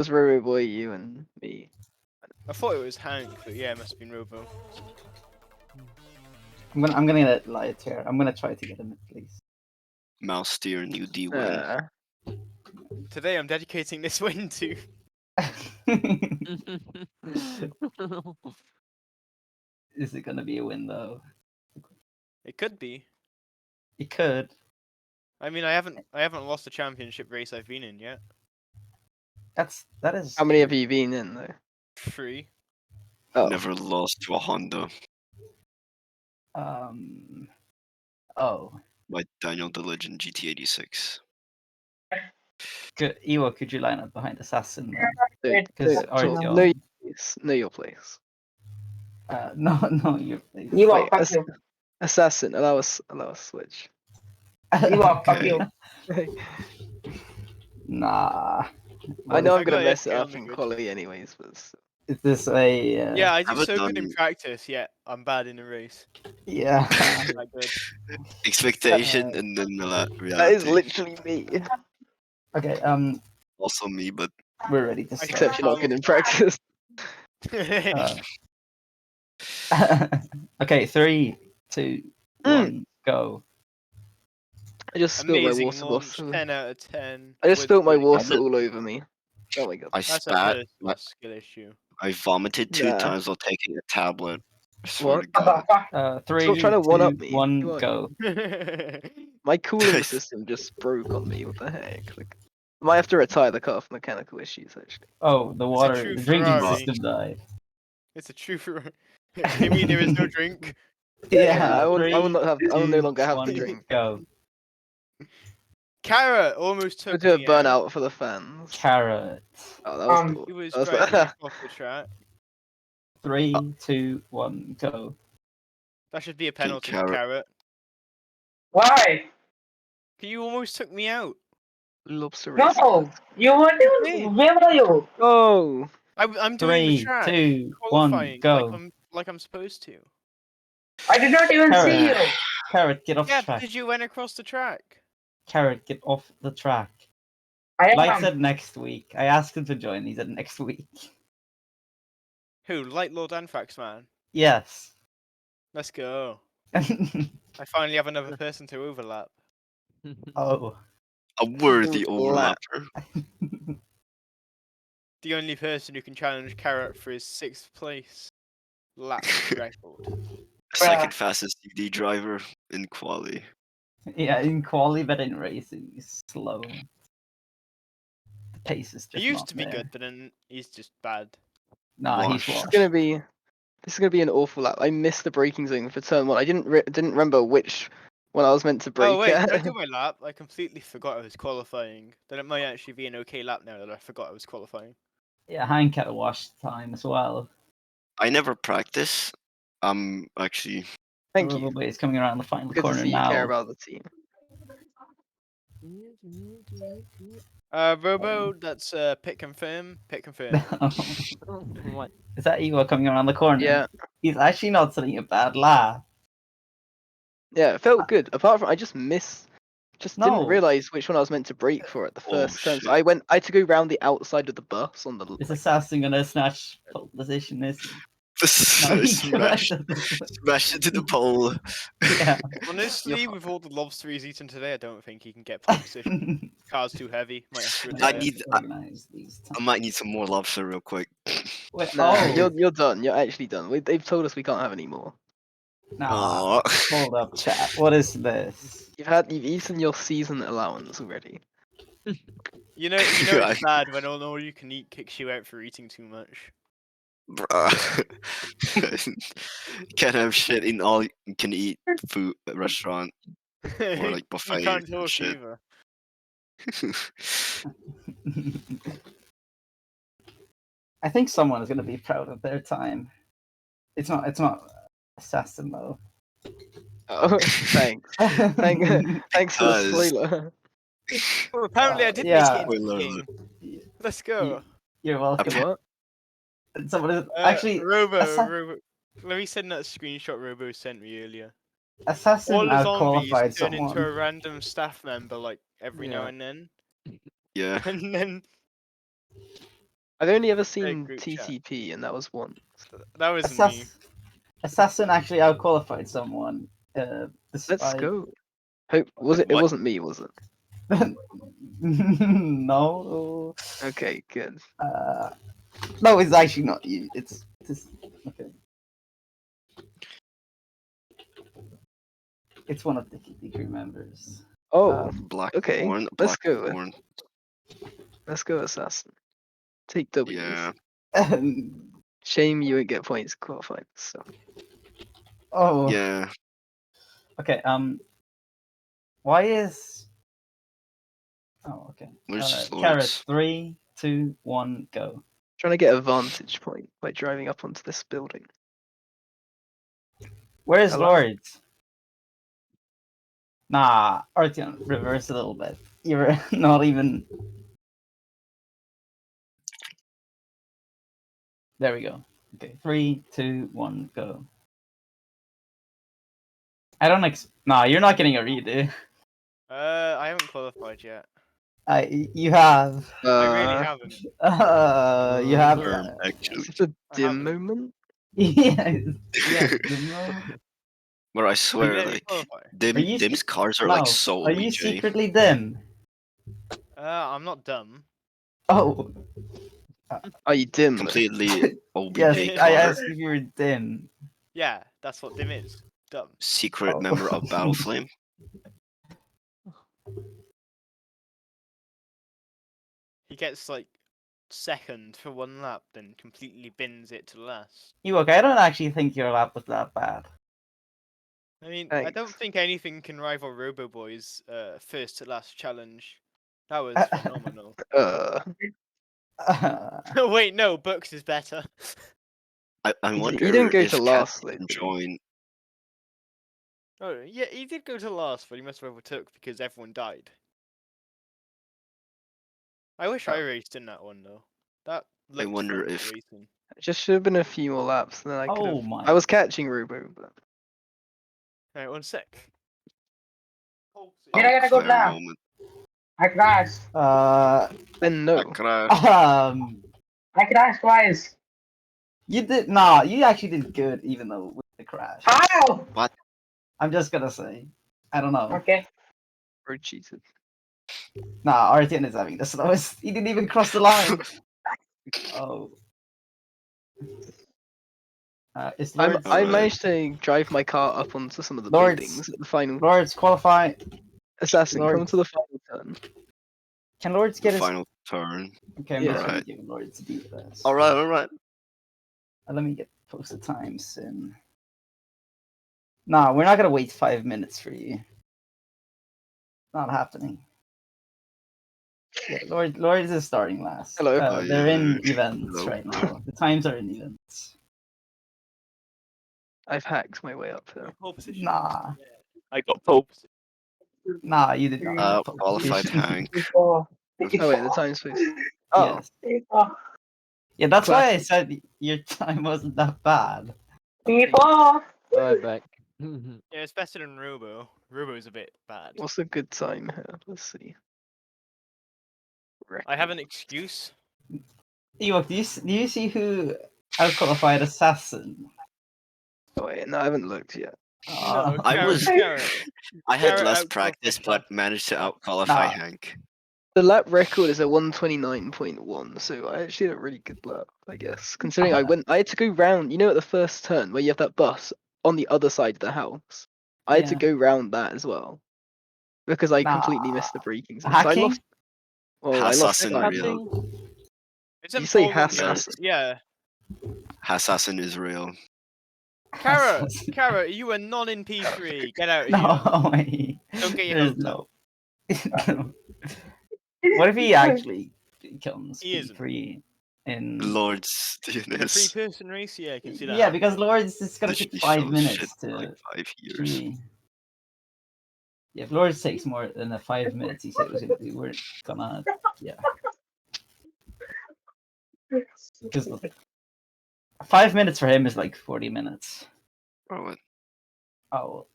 was Roro Boy, you and me. I thought it was Hank, but yeah, it must have been Robo. I'm gonna get Light here. I'm gonna try to get him at least. Mouse steer new D win. Today I'm dedicating this win to. Is it gonna be a win though? It could be. It could. I mean, I haven't lost a championship race I've been in yet. That is. How many have you been in though? 3. Oh, Never lost to a Honda Oh. by Daniel the Legend GT86. Good. Ewa, could you line up behind Assassin? dude, Because dude, already know on. your place. Know your place. No, you're. Ewa, Wait, fuck you. Assassin, allow us switch. Ewa, fuck you. Nah. I know I I'm gonna got mess it FPL up on the in good. quality anyways, but Is this a? Yeah, I do haven't so good in done- practice, yet I'm bad in a race. Yeah. Not good. Expectation and then reality. that is literally me. Okay. Also me, but We're ready to start. Except you're not good in practice. Okay. 3, 2, 1, go. I just spilled my Amazing water launch, bottle. 10 out of 10. I just with spilled my really good- water all over me. Oh my god. I That's a spat. personal skill issue. I vomited 2 Nah. times while taking a tablet. I swear What? to God. What the fuck? 3, Stop trying to one-up 2, me. 1, Who are go. My cooling Guys. system just broke on me. What the heck? Like, I might have to retire the car for mechanical issues. Actually, Oh, the water, true the drinking Ferrari. system died. It's a true for. You mean there is no drink? Yeah, I will 3, not have. I will no 2, longer have the 1, drink. Go. Carrot almost We'll took do a me out. burnout for the fans. Carrot. Oh, that was cool. He was That was driving back off the track. 3, 2, 1, go. That should be a penalty for Carrot. Carrot. Why? You almost took me out. Lobster race. No! You were doing. Where were you? Oh, I'm doing the 3, track. 2, 1, Qualifying go. like I'm supposed to. I did not even see Carrot. you. Carrot, get off Yeah, the track. did you went across the track? Carrot, get off the track. I Light am. said next week. I asked him to join. He said next week. Who? Light Lord Anthrax Man. Yes. Let's go. I finally have another person to overlap. Oh. A worthy Lap. overlapper. The only person who can challenge Carrot for his 6th place lap record. Second fastest CD driver in quali. Yeah, in quali, but in racing, he's slow. The pace is just He used not to be there. good, but then he's just bad. Nah, he's Washed. this is washed. gonna be. This is gonna be an awful lap. I missed the braking zone for turn 1. I didn't remember which one I was meant to brake Oh wait, did I at. do my lap? I completely forgot I was qualifying. Then it might actually be an okay lap now that I forgot I was qualifying. Yeah, Hank had a wash time as well. I never practice. I'm actually Thank you. Probably is coming around the final Good to corner see you care now. about the team. Robo, that's pit confirm. Pit confirm. What? Is that Ewa coming around the corner? Yeah, He's actually not setting a bad lap. yeah, it felt good. Apart from I just No. didn't realize which one I was meant to brake for at the Oh, first turn. So shit. I had to go round the outside of the bus on the. Is Assassin gonna snatch pole position? Is he? smash, smash into the pole. Yeah. Honestly, with all the lobster he's eaten today, I don't think he can get pole position. Car's too heavy. Might have to I retire. need- organize these I might need some more lobster real quick. Wait, Nah, oh, you're done. You're actually done. They've told us we can't have any more. nah. Aw. Hold up, chat. What is this? You've eaten your season allowance already. You know it's bad when all you can eat kicks you out for eating too much. Bruh. Can't have shit in all you can eat food restaurant or like buffet You can't and talk shit. either. I think someone is gonna be proud of their time. It's not Assassin though. Oh, thanks. Thanks for the Because- spoiler. Well, apparently I did yeah. make it into Spoiler the alert. game. Let's go. You're welcome. What? Someone is actually Robo. Let me send that screenshot Robo sent me earlier. Assassin All the zombies outqualified turn into a someone. random staff member like every now Yeah. and then. Yeah. And then I've only ever seen group chat. TTP, and that was once. That was me. Assassin actually outqualified someone. Let's Despite... go. Hope was it? It What? wasn't me, was it? No. Okay, good. No, it's actually not you. It's okay. It's one of the crew members. Oh, Blackthorn. let's go. Blackthorn. Let's go, Assassin. Take W's. Yeah. Shame you won't get points qualifying. So Oh. Yeah. Okay. Why is? Oh, okay. Where's Carrot. Lawrence? 3, 2, 1, go. trying to get a vantage point by driving up onto this building. Where is Hello? Lords? Nah, Artyom, reverse a little bit. You're not even. There we go. Okay, 3, 2, 1, go. I don't Nah, you're not getting a redo. I haven't qualified yet. You have. I really haven't. You have. Actually. Is this a I dim haven't. moment? Yeah, yeah. But I I swear, didn't like, qualify. Are you Dim's cars are No, like so Are you OBJ. secretly dim? I'm not dumb. Oh, Are you dim? Completely OBJ yes. car. I asked if you were dim. Yeah, that's what dim is. Dumb. Secret Oh. member of Battleflame. He gets like second for one lap, then completely bins it to last. Ewok, I don't actually think your lap was that bad. I mean, I don't Thanks. think anything can rival RoboBoy's first to last challenge. That was phenomenal. Wait, no, Books is better. I He wonder didn't go if to Cat last, can though. join. Oh, yeah, he did go to last, but he must have overtook because everyone died. I wish I Oh. raced in that one though. That looked wonder fun to if- race in. It just should have been a few more laps, and then I could Oh have. my. I was catching Rubo, but Alright, 1 sec. Did I get a good fair lap? moment. I crashed. then I no. crashed. I crashed twice. You did nah. You actually did good, even though with the crash. How? I'm just gonna say, I don't know. Okay. Bro cheated. Nah, Artyom is having the slowest. He didn't even cross the line. Oh. Is Lords, I Alright. managed to drive my car up onto some of the Lords. buildings at the final. Lords qualify? Assassin, come Lords. to the final turn. Can Lords The get his? final turn. Okay, I'm Yeah. just gonna Alright. give Lords to beat this. Alright. Let me get posted times in. Nah, we're not gonna wait 5 minutes for you. Not happening. Yeah, Lords is starting last. Hello. Oh, They're in yeah. events Hello. right now. The times are in events. I've hacked my way up here. Pole position. Nah, I got pole position. nah, you did not. get pole Qualified position. Hank. Oh wait, the time's supposed. Oh, Yes. People. Yeah, that's why I Classic. said your time wasn't that bad. People. Right back. Yeah, it's better than Robo. Robo's a bit bad. what's a good time here? Let's see. I have an excuse. Ewok, do you see who outqualified Assassin? Oh wait, no, I haven't looked yet. Ah. I Garrett- was- Garrett. I had Garrett less outqualified practice, but Assassin. managed to outqualify Nah. Hank. The lap record is a 129.1, so I actually had a really good lap, I guess. Considering I had to go round, you know, at the first turn where you have that bus on the other side of the house. I had to Yeah. go round that as well because I completely missed the Nah. braking zone. So I Hacking? lost. Well, I lost Assassin time. real. It's You say important. Hassas? Yeah. Assassin is real. Carrot, Carrot, you are not in P3. Get out of here. No way. Don't get your There's hopes no. up. What if he actually becomes He isn't. P3 in? Lord's In a DNS. three-person race, yeah, I can see that. Yeah, because Lords is gonna This take should 5 show minutes shit to. like 5 years. Three. Yeah, if Lords takes more than the 5 minutes he said it was gonna do, we're gonna because 5 minutes for him is like 40 minutes. Oh, what? Oh.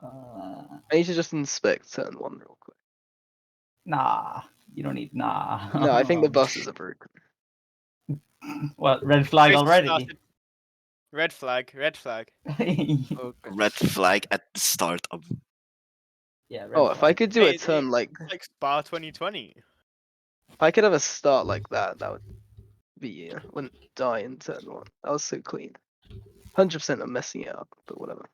I need to just inspect turn one real quick. Nah, You don't need nah. No, I think the buses are broken. What red flag Race already? started. Red flag. Red flag. Okay. Red flag at the start of. Yeah. Red Oh, if I flag. could do a Hey, turn like, It's like Spa 2020. if I could have a start like that, that would be, wouldn't die in turn one. That was so clean. 100% I'm messing it up, but whatever.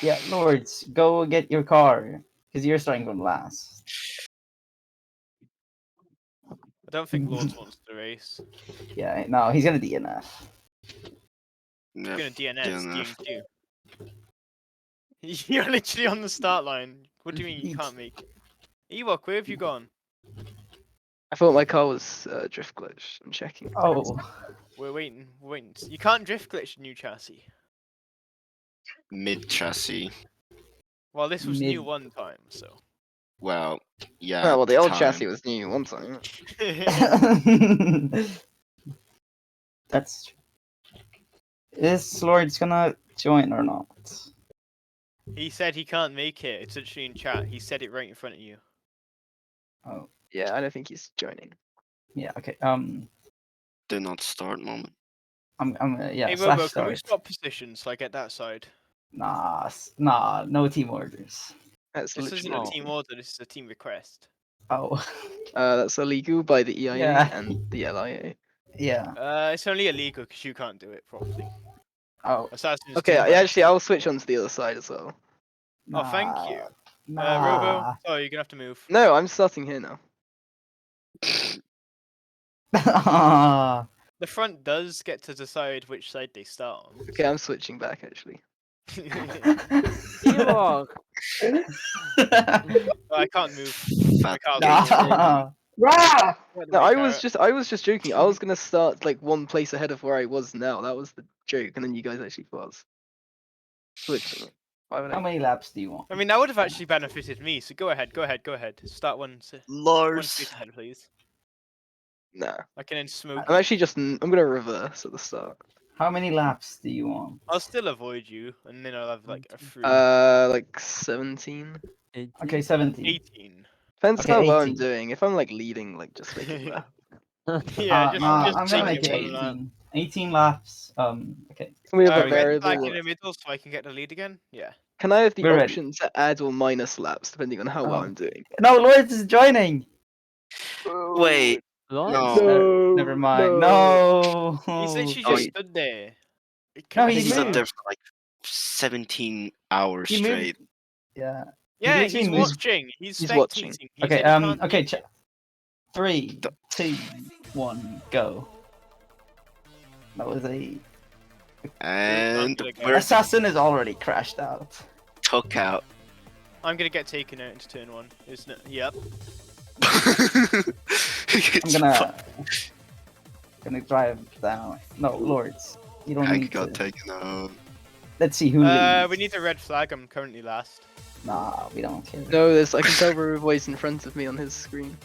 Yeah, Lords, go get your car because you're starting from last. I don't think Lords wants to race. Yeah, no, he's gonna DNF. He's Yeah, gonna DNS, DNF. DNQ. You're literally on the start line. What do you mean you can't make it? Ewok, where have you gone? I thought my car was drift glitched. I'm checking. Oh, We're waiting. We're waiting. You can't drift glitch the new chassis. Mid chassis. Well, this was new Mid- one time, so. Well, yeah. Oh, well, at the old time. chassis was new one time. that's true. Is Lord's gonna join or not? He said he can't make it. It's literally in chat. He said it right in front of you. Oh, Yeah, I don't think he's joining. yeah. Okay. Did not start moment. Yeah. Hey, slash Robo, can we start. swap positions so I get that side? Nah. No team orders. That's This isn't literally a team order. This is a team request. Oh, that's illegal by the EIA Yeah. and the LIA. yeah. It's only illegal because you can't do it properly. Oh, Assassin's Okay, too I, bad. actually, I'll switch onto the other side as well. Oh, thank you. Nah. Robo, oh, you're gonna have to move. No, I'm starting here now. Nah. The front does get to decide which side they start on. Okay, I'm switching back actually. Ewok. Oh, I can't move. Fat can't gator. Nah. Bruh! No, I was just joking. I was gonna start like one place ahead of where I was now. That was the joke, and then you guys actually was switching. Why would How I? many laps do you want? I mean, that would have actually benefited me. So go ahead. Start one space Lars. ahead, please. Nah, I can then smoke. I'm actually just. I'm gonna reverse at the start. How many laps do you want? I'll still avoid you, and then I'll have like a free Like 17. Okay, 17. 18. Depends Okay, how well I'm 18. doing. If I'm like leading, like just make it back. Yeah, Nah, just I'm take gonna make it one lap. 18. 18 laps. Okay. Can we have a Red variable? flag in the middle so I can get the lead again. Yeah. Can I have the We're ready. option to add or minus laps depending on how well Oh. I'm doing? No, Lords is joining. Wait. Lawrence? No. Never mind. No. He's literally Oh, just he- stood there. No, He he stood moved. there for like 17 hours He moved. straight. Yeah. Yeah, literally he's moved. watching. He's He's spectating. watching. He Okay. said he can't Okay. make it. 3, 2, 1, go. That was a And gonna go. we're assassin is already crashed out. took out. I'm gonna get taken out into turn one, isn't it? Yep. I'm gonna drive down. No, Lords. You don't Hank need got to. taken out. Let's see who leads. We need a red flag. I'm currently last. Nah, we don't care. No, there's. I can tell Ruru Boy's in front of me on his screen.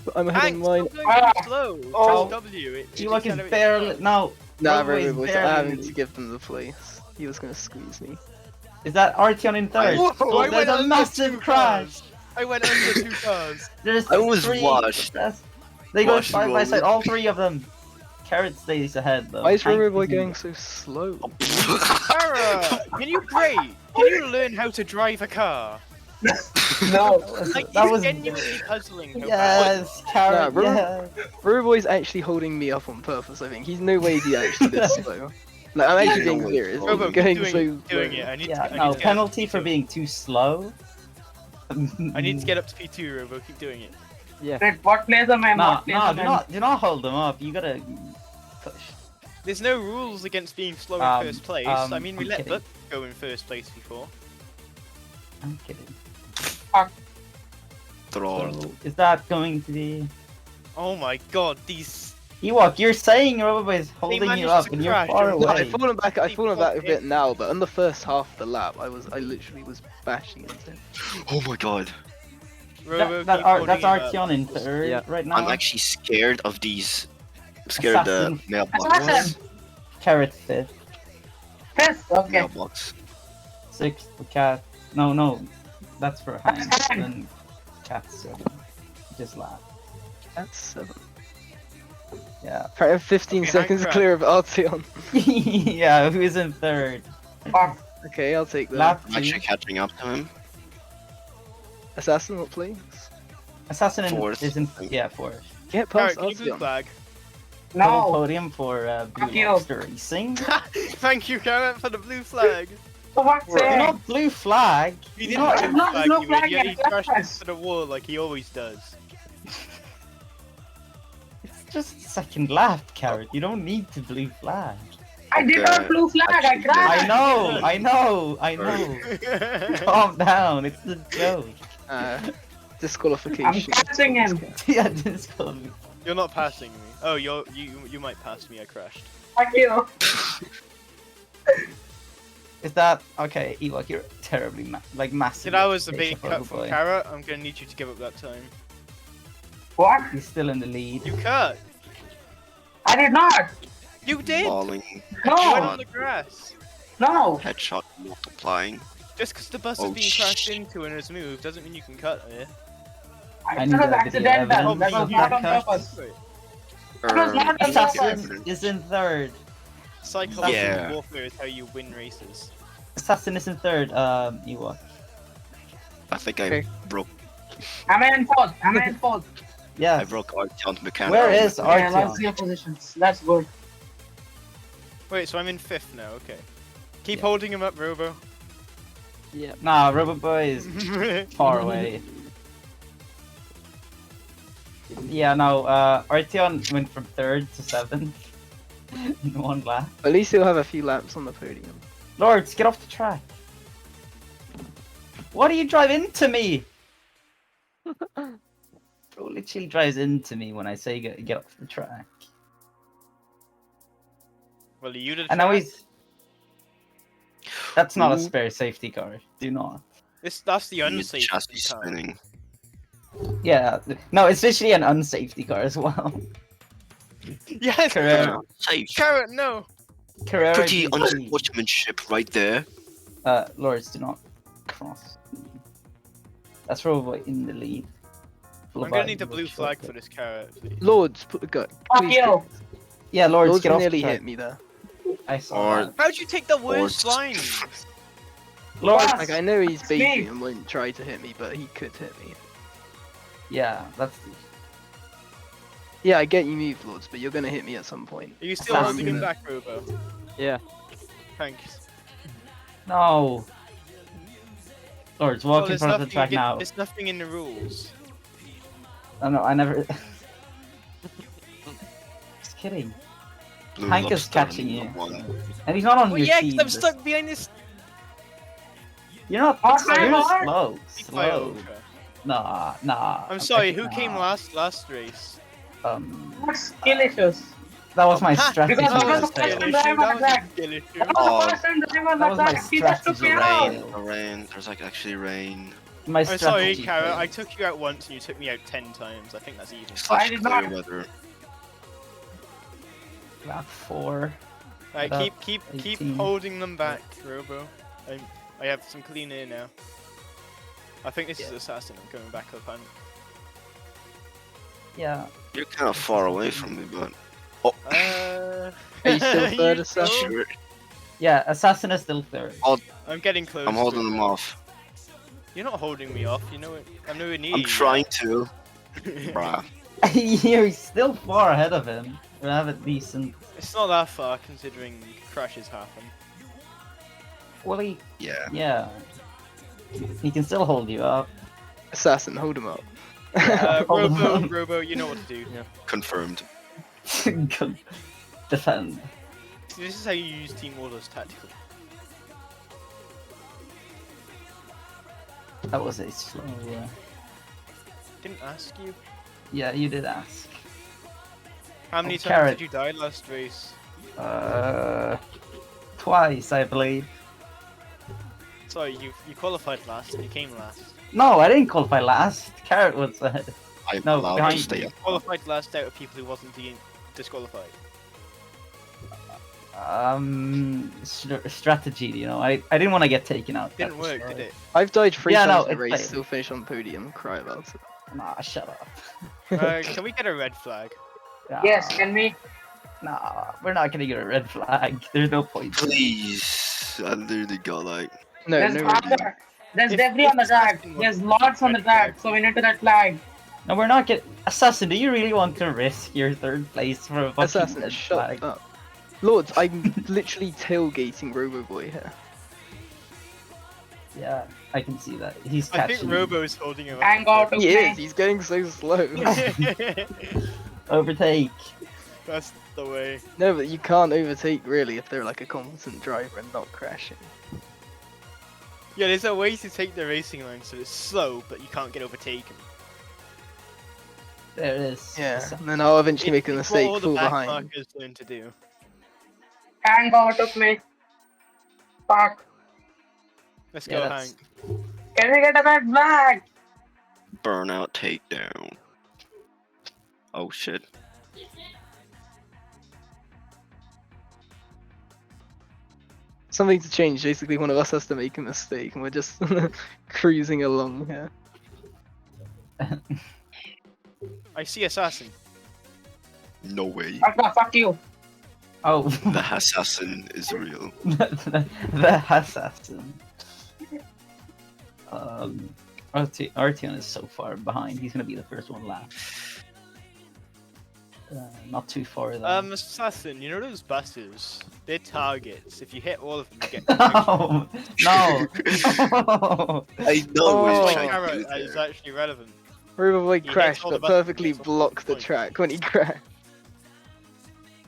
But I'm ahead Hank, on mine. stop going Ah. slow. Oh. Press W. It He like is accelerates barely down. no. Nah, Ruru is Ruru Boy's. I'm barely having to leading. give them the place. He was gonna squeeze me. Is that Artyom in third? Whoa, Oh, I there's went a under massive two crash. cars. I went under 2 cars. There's I was three. washed. They go Washed side by side. roller. All 3 of them. Carrot stays ahead though. Why is Hank Ruru Boy isn't. going so slow? Sarah, can you brake? Can you learn how to drive a car? No. Like, That he's was genuinely puzzling. How bad. yes, Carrot. Nah, Yeah. Ruru Boy's actually holding me up on purpose. I think he's no way he actually this slow. Like I'm actually being serious. Robo, I'm keep going doing, so doing slow. it. I need Yeah. to, I No need to get penalty up to for P2. being too slow. I need to get up to P2, Robo. Keep doing it. Yeah. Wait, what plays am I? Nah, What plays nah, am I? do not hold them up. You gotta push. There's no rules against being slow in first place. I mean, we I'm let kidding. Buck go in first place before. I'm kidding. Troll. So, is that going to be Oh my god, these. Ewok? You're saying Robo is holding you managed up, to and you're crash far on No, away. I've fallen back. I've fallen back a People bit now, but on the first half of the lap, I literally was bashing into him. Oh my god. Robo, That's keep holding that's it up. Artyom in third Yeah. right now. I'm actually scared of these. I'm scared of the Assassin. mailbox. Assassin. Carrot fifth, Fifth, okay. Mailbox. sixth for Cat. No, that's for Hank. Assassin. Then Cat's 7. Just laugh. That's 7. Yeah. I have 15 Okay, seconds Minecraft. clear of Arteon. Yeah, who's in third? Fuck. Okay, I'll take that. Lap I'm actually 2. catching up to him. Assassin, what please? Assassin Fourth. is in. Yeah, fourth. Get Carrot, past can you blue Arteon. flag? Double No. podium for Blue Fuck you. Lobster Racing. Thank you, Carrot, for the blue flag. For fuck's You're sake. not blue flag. He You're didn't not- blue no, flag no you, flag idiot. yet, He crashed yes. into the wall like he always does. It's just second lap, Carrot. You don't need to blue flag. I did not blue flag. I Actually, crashed. I know. Calm down. It's a joke. Disqualification. I'm catching him. Yeah, this called me. You're not passing me. Oh, you might pass me. I crashed. Fuck you. Is that okay? Ewok, you're terribly massive. If that was a big cut from Carrot, I'm gonna need you to give up that time. What? He's still in the lead. You cut. I did not. You did. Falling. You went No. on the grass. No. Headshot multiplying. Just because the bus Oh, is being crashed shit. into and has moved doesn't mean you can cut it. I It need was that video accidental. evidence. That was Oh, not on cut. purpose. Wait, That was not on Assassin purpose. is in third. psychological Yeah. warfare is how you win races. Assassin is in third. Ewok. I think Okay. I broke. I'm in fourth. I'm in fourth. Yeah. I broke Arteon's mechanic. Where is Yeah, let's Arteon? see your positions. That's good. Wait, so I'm in 5th now. Okay. Keep Yeah. holding him up, Robo. Yeah. Nah, Rubber Boy is far away. Yeah, no, Arteon went from third to 7th in one lap. At least he'll have a few laps on the podium. Lords, get off the track. Why do you drive into me? Bro literally drives into me when I say get off the track. Well, you did. And now he's... That's not a Ooh. spare safety car. Do not. That's the His unsafe chassis car. spinning. Yeah, no, it's literally an unsafety car as well. Yes. Carrera, Safe. Carrot, no. Carrera Pretty GT. unsportsmanship right there. Lords, do not cross. That's probably in the lead. I'm gonna need the blue flag for this Carrot, please. Lords, put the gun. Fuck you. Yeah, Lords, Lords get off the nearly track. hit me there. I saw Or- that. How'd you take the worst Or- line? Lords, What? Like, I know he's me. baiting and won't try to hit me, but he could hit me. yeah, that's... Yeah, I get you moved, Lords, but you're gonna hit me at some point. Are you still Assassin. holding him back, Robo? Yeah. Thanks. No! Lords, walk in there's front of the nothing track in- now. There's nothing in the rules. Oh, no, I never... Just kidding. Blue Hank is Lobster catching you. number one. And he's not on Well, your yeah, team. because I'm stuck behind this. You're not... Oh, You're my slow. Fire Slow. Ultra. Nah. I'm sorry, okay, who came nah. last race? That's skill issues. That was my Ha! strategy. Because That I was was a the first skill time issue, driving on that the was track. a skill issue. That was Oh. the first time driving on That the was my track. He just took me strategy. out. Rain. There's like actually rain. My I'm strategy. sorry, Carrot. failed. I took you out once and you took me out 10 times. I think that's even. Slash did clear not. weather. Lap 4. Right, About keep 18. holding them back, Robo. I have some clean air now. I think this is Assassin. I'm going back up. Yeah. You're kind of far away from me, but Are Are you still third, you Assassin? sure? sure, Yeah, Assassin is still third. I'm getting close. I'm holding to them it. off. You're not holding me off. You know it. I'm nowhere near I'm you. trying to. Bruh. You're still far ahead of him. We have a decent... It's not that far considering crashes happen. Well, Yeah. yeah. He can still hold you up. Assassin, hold him up. Hold Robo, on. Robo, you know what to do. Confirmed. Defend. This is how you use team orders tactically. That was a slow... Didn't ask you. Yeah, you did ask. How many Oh, times Carrot. did you die last race? Twice, I believe. Sorry, you qualified last and you came last. No, I didn't qualify last. Carrot was ahead. I'm No, allowed behind to stay me. up. Qualified last out of people who wasn't disqualified. Strategy. You know, I didn't want to get taken out. Didn't at the work, start. did it? I've died 3 Yeah, no, times in a it race, failed. still finish on podium. Cry about it. Nah, shut up. Can we get a red flag? Yes, Nah, can we? Nah, we're not gonna get a red flag. There's no point. Please. I literally got like. No, There's no. other. There's If- debris if on the track. Assassin There's wants to lots on the red flag. track, so we need to that flag. No, we're not get. Assassin, do you really want to risk your 3rd place for a fucking Assassin, red shut flag? up. Lords, I'm literally tailgating Roboboy here. Yeah, I can see that. He's I catching. think Robo's holding him. Hang out He okay. is, he's going so slow. Overtake. That's the way. No, but you can't overtake really if they're like a competent driver and not crashing. Yeah, there's a way to take the racing line so it's slow, but you can't get overtaken. There it is. Yeah, and then I'll eventually make a It's what mistake, all the fall back behind. markers learn to do. Hang out of me. Fuck. Let's Yeah, go, that's- Hank. Can we get a red flag? Burnout takedown. Oh shit. Something to change, basically one of us has to make a mistake and we're just cruising along here. I see Assassin. No way. Fuck you. Oh, The assassin is real. the assassin. Artyom is so far behind. He's gonna be the first one left. Not too far though. Assassin, you know those buses? They're targets. If you hit all of them, you get No, no. I know Oh. what Like he's trying to Carrot do is there. actually relevant. Roboboy He hits crashed, all the but buttons, perfectly hits all the blocked the points. track when he crashed.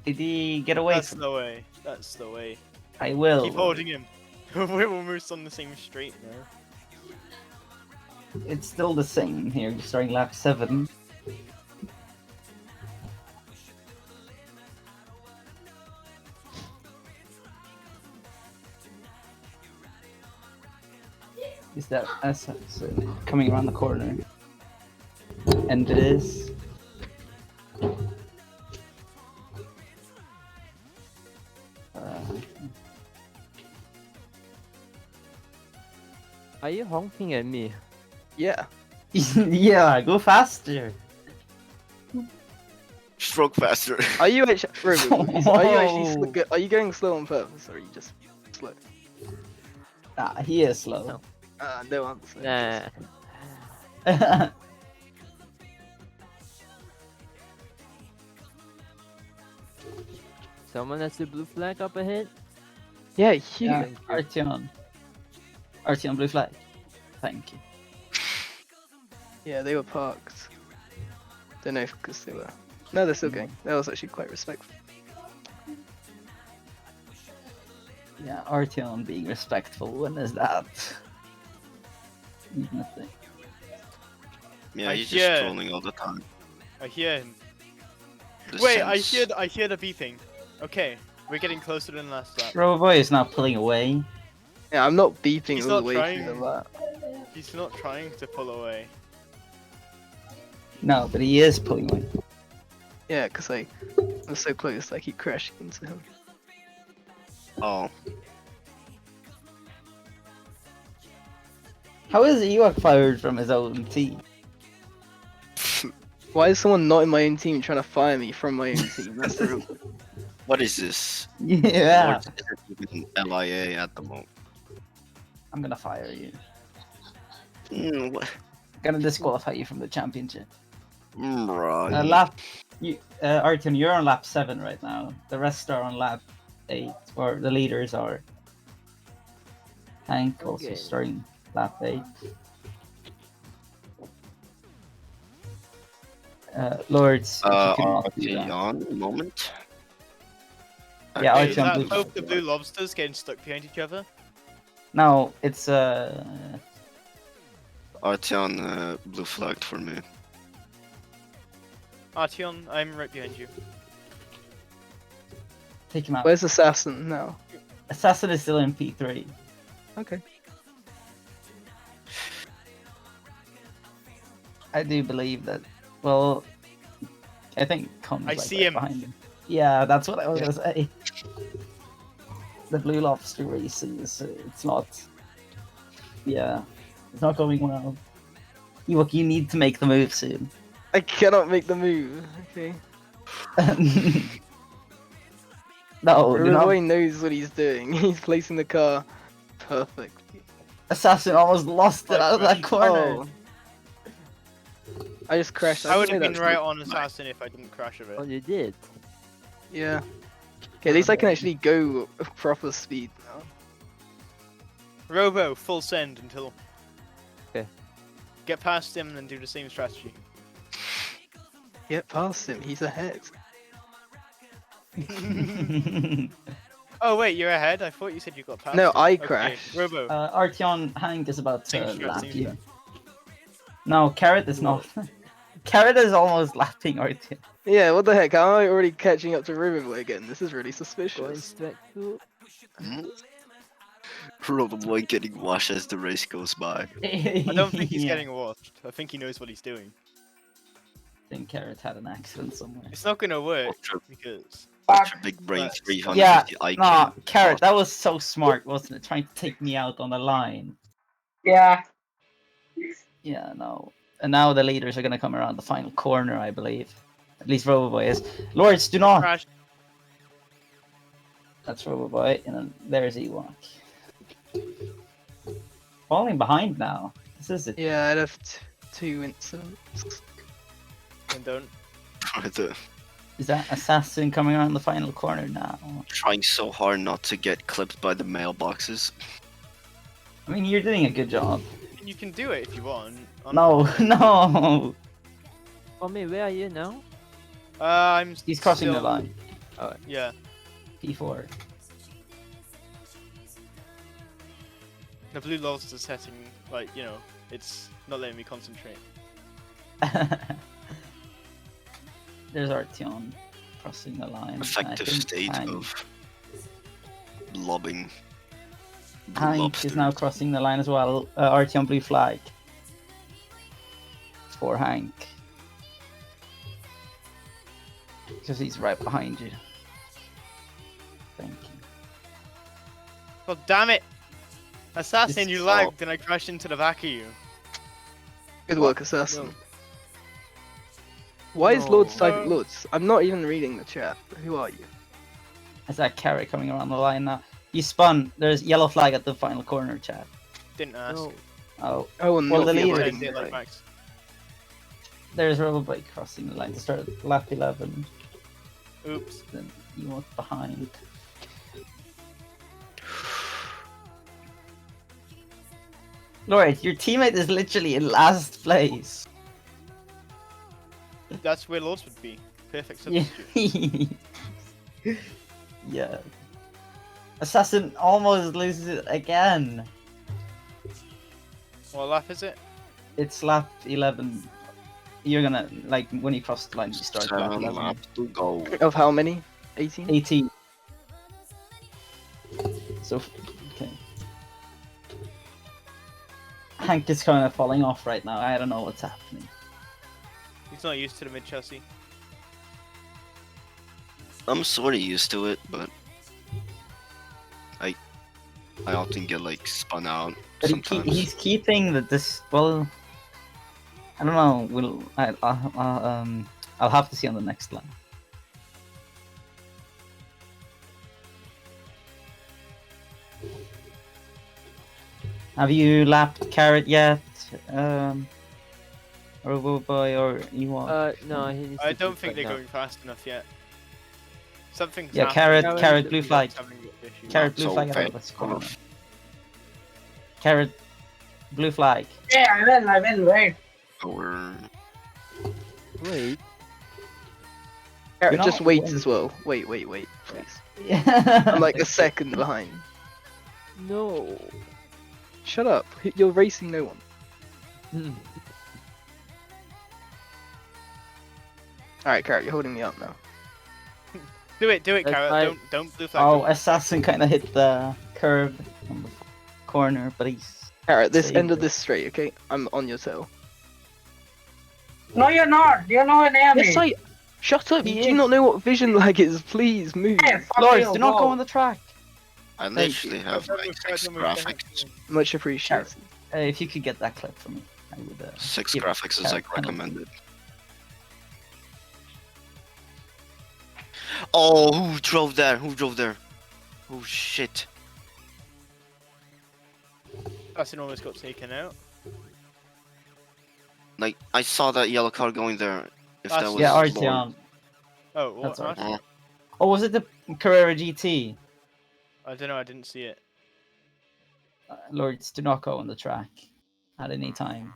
Did he get away That's from? the way. That's the way. I will. Keep holding him. We're almost on the same straight now. It's still the same here. Starting lap 7. Is that assassin coming around the corner? And it is. Are you honking at me? Yeah. Yeah, go faster. Stroke faster. Are you actually, Roboboy, are you actually Oh. are you going slow on purpose or are you just slow? Ah, he is slow. No. No answer. Nah. Someone has the blue flag up ahead? Yeah, Yeah, huge. Artyom. Artyom, blue flag. Thank you. Yeah, they were parked. Don't know because they were. No, they're still going. That was actually quite respectful. Yeah, Artyom being respectful. When is that? Nothing. Yeah, I he's hear- just trolling all the time. I hear him. The Wait, sense. I hear the beeping. Okay, we're getting closer than last lap. Roboboy is now pulling away. Yeah, I'm not beeping He's all the not way trying. through the lap. He's not trying to pull away. No, but he is pulling away. Yeah, because I was so close, I keep crashing into him. Oh, How is Ewok fired from his own team? Why is someone not in my own team trying to fire me from my own team? That's the real. what is this? Yeah, Lord isn't even LIA at the moment. I'm gonna fire you. What? Gonna disqualify you from the championship. Right. Lap, Artyom, you're on lap 7 right now. The rest are on lap 8, or the leaders are. Hank also Okay. starting lap 8. Lords, if you could not do that. on moment. Yeah, Wait, is Artyom that blue both flag. the blue lobsters getting stuck behind each other? No, it's Artyom blue flagged for me. Artyom, I'm right behind you. take him out. Where's Assassin now? Assassin is still in P3. Okay. I do believe that. Well, I think Con's I like see right him. behind him. Yeah, that's what I was Yeah. gonna say. the Blue Lobster races. It's not. Yeah, it's not going well. Ewok, you need to make the move soon. I cannot make the move. Okay. No, do not. Roy knows what he's doing. He's placing the car perfectly. Assassin almost lost it out of that corner. Oh. I just crashed. I would think have been that's right good. on Assassin if I didn't crash a Oh, bit. you did. Yeah. Okay, at least I can actually go proper speed now. Robo, full send until. Okay. Get past him and then do the same strategy. Get past him. He's ahead. Oh wait, you're ahead? I thought you said you got past No, him. I Okay, crashed. Robo. Artyom Hank is about to Same strat, lap same you. strat. No, Carrot is not. Carrot is almost lapping Artyom. Yeah, what the heck? Am I already catching up to Riverboy again? This is really Going suspicious. straight to. Roboboy getting washed as the race goes by. I don't think he's Yeah. getting washed. I think he knows what he's doing. I think Carrot had an accident somewhere. It's not gonna work Ultra, because ultra big brain But- 350 IQ. Nah, Carrot, that was so smart, wasn't it? Trying to take me out on the line. Yeah. Yeah, no. And now the leaders are gonna come around the final corner, I believe. At least Roboboy is. Lords, do not! crash. That's Roboboy, and then there's Ewok. Falling behind now. This is it. Yeah, I'd have two incidents. And don't. Is that Assassin coming around the final corner now? Trying so hard not to get clipped by the mailboxes. I mean, you're doing a good job. You can do it if you want. I'm No, no! Oh, me, where are you now? I'm. He's crossing the still- line. Yeah. P4. The blue lobster setting, like it's not letting me concentrate. There's Artyom crossing the line. Effective I think state Hank, of lobbing. Blue Hank lobster. is now crossing the line as well. Artyom blue flag. For Hank. Because he's right behind you. Thank you. Oh damn it! Assassin, It's you so- lagged and I crashed into the back of you. Good work, Assassin. Why is Lords No. typing Lords? I'm not even reading the chat. Who are you? Is that Carrot coming around the line now? You spun. There's yellow flag at the final corner, chat. Didn't ask. No. Oh, Oh, and Well, not the the leader- avoiding Did the like right. Max. there's Roboboy crossing the line to start lap 11. Oops. Then you walk behind. Lord, your teammate is literally in last place. That's where Lords would be. Perfect Yeah. substitute. Yeah. Assassin almost loses it again. What lap is it? It's lap 11. You're gonna, like, when you cross the line, you start lap 7 11. laps to go. Of how many? 18? 18. So, okay. Hank is kind of falling off right now. I don't know what's happening. He's not used to the mid chassis. I'm sort of used to it, but I often get like spun out But sometimes. he's keeping this. Well, I don't know. I'll have to see on the next line. Have you lapped Carrot yet? Roboboy or Ewok? No, he needs I to don't push think right they're now. going fast enough yet. Something's Yeah, happening. Carrot blue flag. Having issues. Carrot blue so flag out fair of this corner. enough. Carrot blue flag. Yeah, I will, wait. Or Wait. Carrot, You're just not wait winning. as well. Wait, please. Yeah. I'm like a second behind. No. Shut up. You're racing no one. Hmm. Alright, Carrot, you're holding me up now. Do it, That's Carrot. fine. Don't blue flag. Oh, don't- Assassin kind of hit the curve on the corner, but he's. Carrot, this Saved end of it. this straight, okay? I'm on your tail. No, you're not. You're nowhere near me. Yes, I. Shut up! He You do is. not know what vision lag is. Please move. Hey, fuck Lords, you, do not go go. on the track. I Thank you. literally have Don't like move, 6 don't move, don't graphics. move. Much appreciated. If you could get that clip for me, I would. 6 give graphics is Carrot like penalty. recommended. Oh, who drove there? Who drove there? Oh shit. Assassin almost got taken out. Like, I saw that yellow car going there. If that That's- was Yeah, Lord. Artyom. Oh, what? That's all right. Artyom? Oh, was it the Carrera GT? I don't know. I didn't see it. Lords, do not go on the track at any time.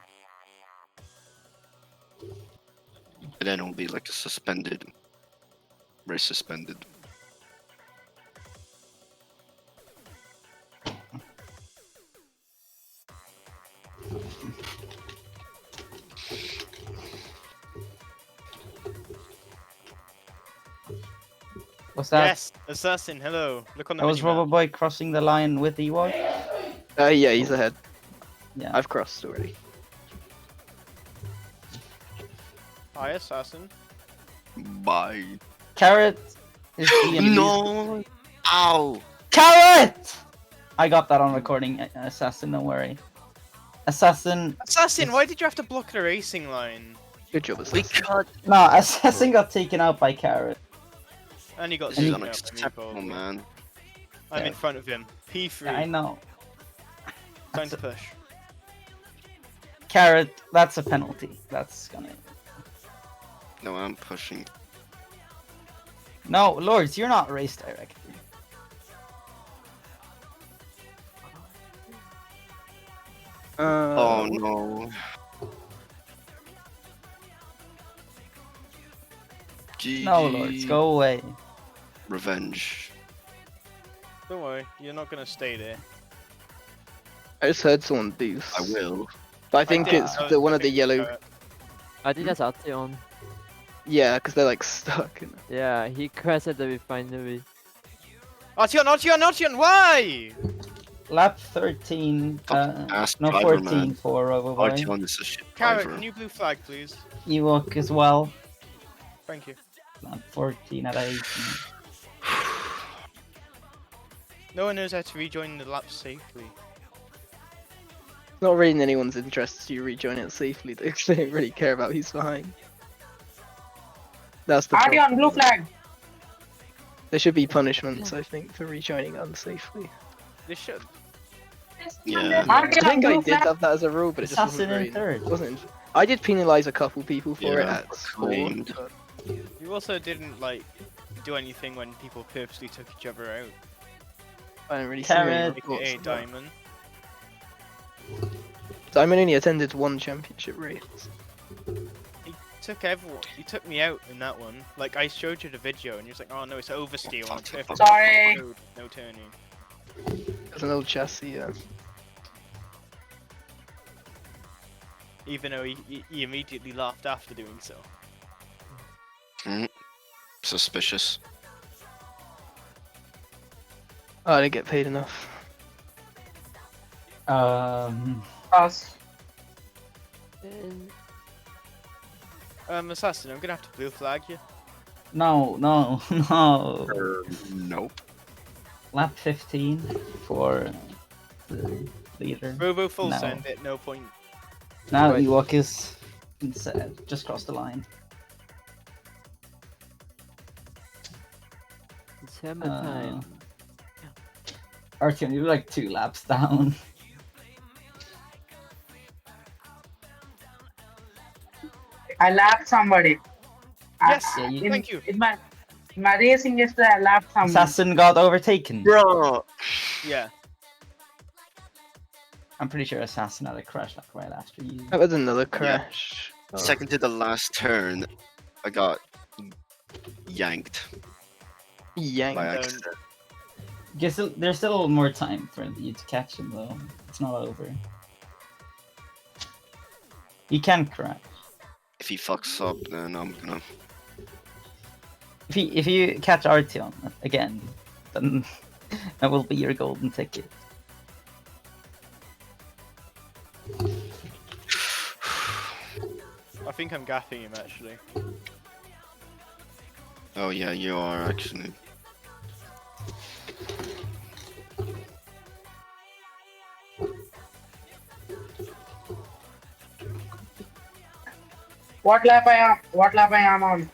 And then it'll be like a suspended. Race suspended. Was that? Yes, assassin. Hello. Look on the. That was minimap. Roboboy crossing the line with Ewok? Yeah, he's ahead. Yeah. I've crossed already. Hi, assassin. Bye. Carrot is DMV's. No! Ow! Carrot! I got that on recording, Assassin, don't worry. Assassin. Assassin, why did you have to block the racing line? Good job, assassin. Because No, Assassin got taken out by Carrot. And he got this is taken out by me, unacceptable, probably. man. I'm Yeah. in front of him. P3. Yeah, I know. Time to push. Carrot, that's a penalty. That's gonna. No, I'm pushing. No, Lords, you're not race director. Oh no. GG. No, Lords, go away. Revenge. Don't worry, you're not gonna stay there. I just heard someone boost. I will. But I think did. it's I was the one of the looking yellow. for it. I think that's Artyom. Yeah, because they're like stuck. Yeah, he crashed at the refinery. Artyom, why? Lap 13. Ass No, driver, 14 man. for Roboboy. Artyom is a shit Carrot, driver. can you blue flag, please? Ewok as well. Thank you. Lap 14 out of 18. No one knows how to rejoin the lap safely. It's not really in anyone's interest to rejoin it safely. They don't really care about who's behind. That's the Arty problem. on blue flag. There should be punishments, I think, for rejoining unsafely. They should. Yeah. Arty I on think I blue did flag. have that as a rule, but it just Assassin wasn't in very. third. Wasn't. I did penalise a couple people for it Yeah, at for school. claimed. But You also didn't like do anything when people purposely took each other out. I don't really see any Carrot. reports AKA of that. Diamond. Diamond only attended one championship race. Took everyone. He took me out in that one. Like I showed you the video, and you're like, "Oh no, it's oversteer on perfect Sorry. road, no turning." There's an old chassis, yeah. Even though he immediately laughed after doing so. Suspicious. Oh, I didn't get paid enough. Us. And Assassin, I'm gonna have to blue flag you. No, no, no. Nope. Lap 15 for the leader. Robo full No. send at no point. Now Right. Ewok is instead just crossed the line. it's hammer time. Artyom, you're like 2 laps down. I lapped somebody. Yes, Yeah, you- In- thank you. In my racing yesterday, I lapped somebody. Assassin got overtaken. Bro! Yeah. I'm pretty sure Assassin had a crash like right after you. That was another crash. Oh. Second to the last turn, I got yanked Yank. by Um, accident. Guess there's still more time for you to catch him though. It's not over. You can crash. If he fucks up, then I'm gonna. If you catch Artyom again, then that will be your golden ticket. I think I'm gapping him actually. Oh yeah, you are actually. What lap I am? What lap I am on?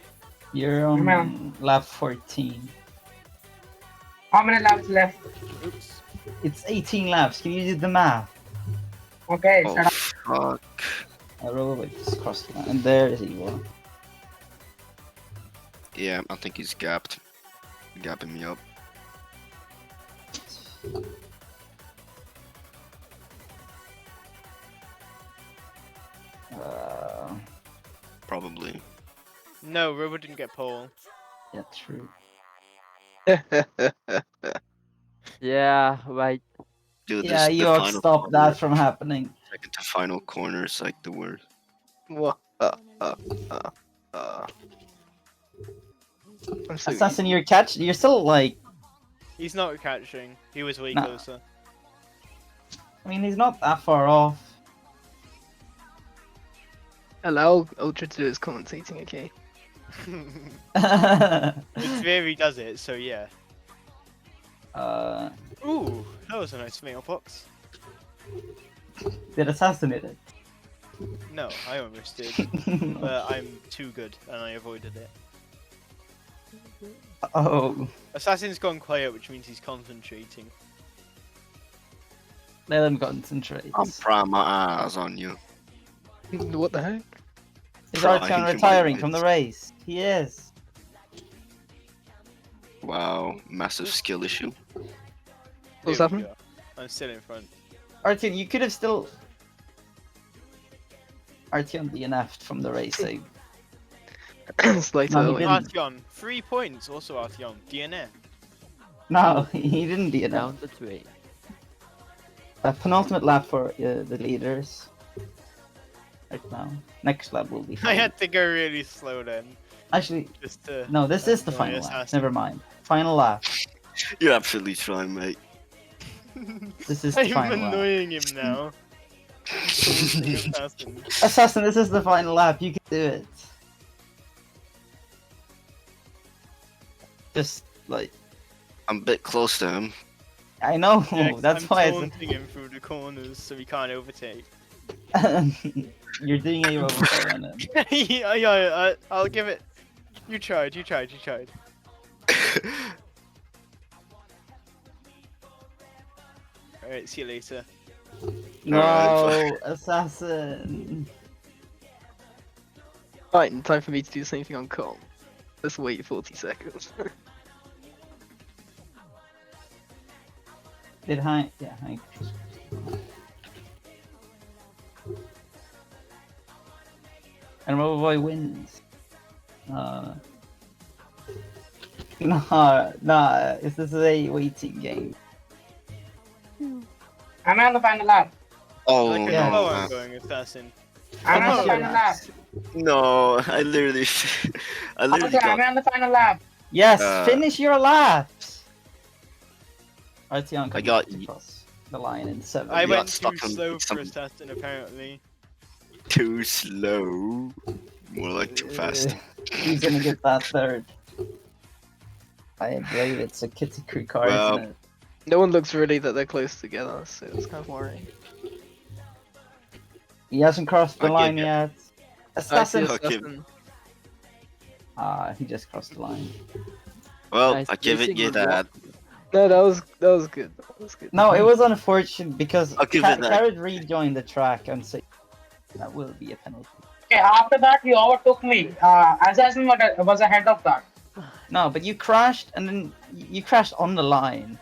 You're on Man. lap 14. How many laps left? Oops. It's 18 laps. Can you do the math? Okay, Oh shut up. fuck. I roll just crossed the line. And there he was. Yeah, I think he's gapped. Gapping me up. Probably. No, Robo didn't get pole. Yeah, true. Yeah, right. Dude, Yeah, this, you the all final stop corner, that from happening. second to final corner is like the worst. What? I'm so Assassin, you're still like, He's not catching. He was way Nah. closer. I mean, he's not that far off. Allow Ultra to do his commentating, okay? It's very does it, so yeah. uh, Ooh, that was a nice mailbox. did assassinate it. No, I almost did. But I'm too good, and I avoided it. Oh, Assassin's gone quiet, which means he's concentrating. let him concentrate. I'm prying my eyes on you. What the heck? Is Trying Artyom to retiring win from the it. race? He is. Wow, massive skill issue. What's There we happening? go. I'm still in front. Artyom, you could have still. Artyom DNF'd from the race. So... Slight No, he early. didn't. Artyom, 3 points. Also Artyom, DNF. No, he didn't DNF. Down to 3. A penultimate lap for the leaders. Right now. Next lap will be. I fine. had to go really slow then, Actually, just to. no, this is the annoy final lap. Assassin. Never mind. Final lap. You're absolutely trying, mate. This is the I'm final lap. annoying him now. Taunting Assassin. Assassin, this is the final lap. You can do it. Just like I'm a bit close to him. I know. Yeah, 'cause That's I'm why taunting him through the corners so he can't overtake. you're doing a overthrow on him. yeah, I'll give it. You tried. Alright, see you later. No, Alright, assassin. Fine, time for me to do the same thing on com. Let's wait 40 seconds. Did Hank? Yeah, Hank. And Roboboy wins. No, this is a waiting game. I'm on the final lap. Oh Like yeah. I know no, I'm going, Assassin. I'm on the Finish your final lap. laps. no! I literally Okay, I'm got. on the final lap. Yes, Uh, finish your laps. Artyom I can got cross the line in 7. I got went too stuck on slow for some- Assassin, apparently. Too slow. More like too fast. He's gonna get that third. I believe it's a Kitty Creek car, Well, isn't it? No one looks really that they're close together, so it's kind of worrying. He hasn't crossed the Okay, line yeah. yet. I see Assassin! Okay. Assassin. He just crossed the line. Well, Nice I give it racing you with that. No, that was good. That was good. No, it was unfortunate because I'll give it that. Carrot rejoined the track and so that will be a penalty. Okay, after that he overtook me. Assassin was ahead of that. No, but you crashed and then you crashed on the line.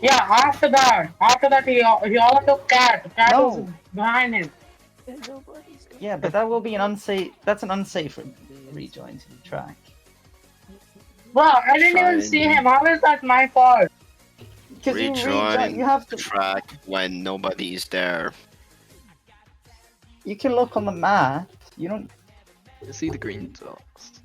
Yeah, after that he overtook Cat. Cat No. was behind him. Yeah, but that will be an unsafe. That's an unsafe rejoin to the track. Bro, I didn't even Fine. see him. How is that my fault? Because you Rejoin you have the to. track when nobody is there. You can look on the map. You don't. You see the green dots.